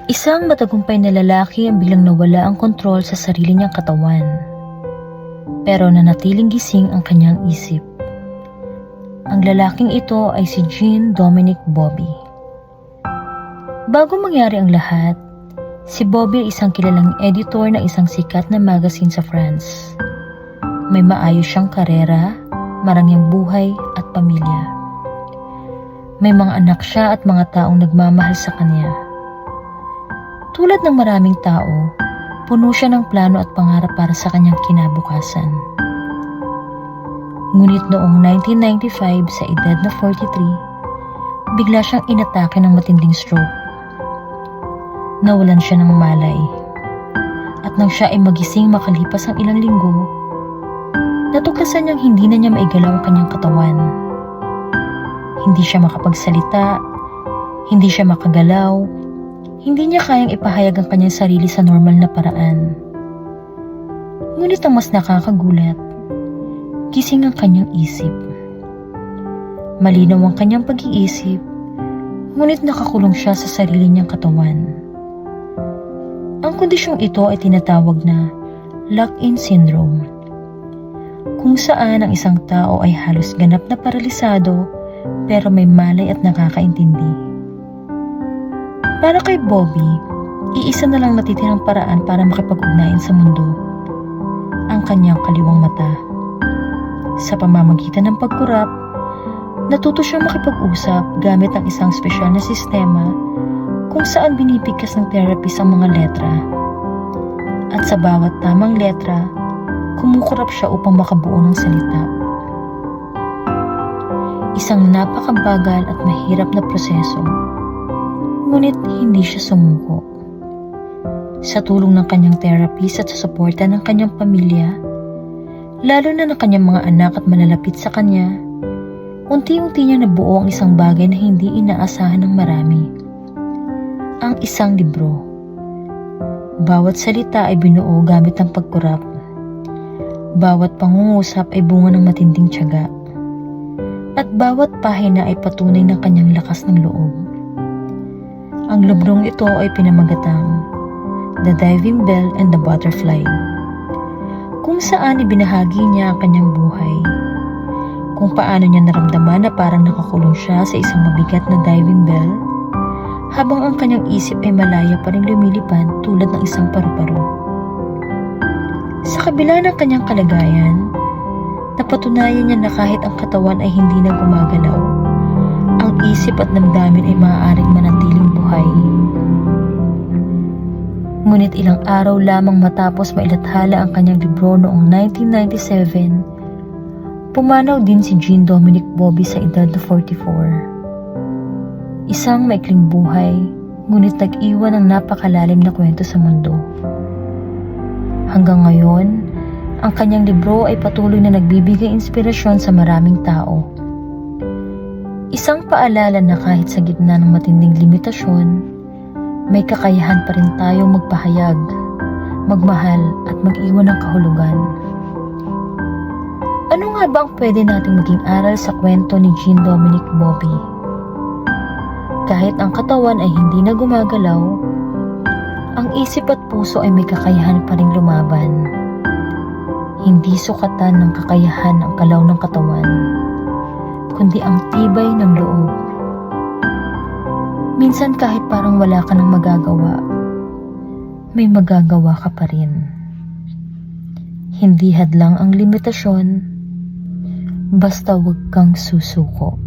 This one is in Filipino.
Isang matagumpay na lalaki ang biglang nawala ang kontrol sa sarili niyang katawan. Pero nanatiling gising ang kanyang isip. Ang lalaking ito ay si Jean Dominic Bobby. Bago mangyari ang lahat, si Bobby ay isang kilalang editor ng isang sikat na magazine sa France. May maayos siyang karera, marangyang buhay at pamilya. May mga anak siya at mga taong nagmamahal sa kanya. Tulad ng maraming tao, puno siya ng plano at pangarap para sa kanyang kinabukasan. Ngunit noong 1995 sa edad na 43, bigla siyang inatake ng matinding stroke. Nawalan siya ng malay. At nang siya ay magising makalipas ang ilang linggo, natuklasan niyang hindi na niya maigalaw ang kanyang katawan. Hindi siya makapagsalita, hindi siya makagalaw, hindi niya kayang ipahayag ang kanyang sarili sa normal na paraan. Ngunit ang mas nakakagulat, gising ang kanyang isip. Malinaw ang kanyang pag-iisip, ngunit nakakulong siya sa sarili niyang katawan. Ang kondisyong ito ay tinatawag na lock-in syndrome, kung saan ang isang tao ay halos ganap na paralisado pero may malay at nakakaintindi. Para kay Bobby, iisa na lang natitirang paraan para makipag-ugnayan sa mundo, ang kanyang kaliwang mata. Sa pamamagitan ng pagkurap, natuto siyang makipag-usap gamit ang isang espesyal na sistema kung saan binibigkas ng therapist ang mga letra. At sa bawat tamang letra, kumukurap siya upang makabuo ng salita. Isang napakabagal at mahirap na proseso. Ngunit hindi siya sumuko. Sa tulong ng kanyang therapist at sa suporta ng kanyang pamilya, lalo na ng kanyang mga anak at malalapit sa kanya, unti-unti niya nabuo ang isang bagay na hindi inaasahan ng marami. Ang isang libro. Bawat salita ay binuo gamit ang pagkurap. Bawat pangungusap ay bunga ng matinding tiyaga. At bawat pahina ay patunay ng kanyang lakas ng loob. Ang librong ito ay pinamagatang The Diving Bell and the Butterfly, kung saan ibinahagi niya ang kanyang buhay, kung paano niya naramdaman na parang nakakulong siya sa isang mabigat na diving bell, habang ang kanyang isip ay malaya pa rin lumilipad tulad ng isang paru-paro. Sa kabila ng kanyang kalagayan, napatunayan niya na kahit ang katawan ay hindi na gumagalaw, ang isip at damdamin ay maaaring manatiling buhay. Ngunit ilang araw lamang matapos mailathala ang kanyang libro noong 1997, pumanaw din si Jean Dominic Bobby sa edad na 44. Isang maikling buhay, ngunit nag-iwan ng napakalalim na kwento sa mundo. Hanggang ngayon, ang kanyang libro ay patuloy na nagbibigay inspirasyon sa maraming tao. Isang paalala na kahit sa gitna ng matinding limitasyon, may kakayahan pa rin tayong magpahayag, magmahal at mag-iwan ng kahulugan. Ano nga ba ang pwede nating maging aral sa kwento ni Jean Dominic Bobby? Kahit ang katawan ay hindi na gumagalaw, ang isip at puso ay may kakayahan pa rin lumaban. Hindi sukatan ng kakayahan ang galaw ng katawan, kundi ang tibay ng loob. Minsan kahit parang wala ka nang magagawa, may magagawa ka pa rin. Hindi hadlang ang limitasyon, basta huwag kang susuko.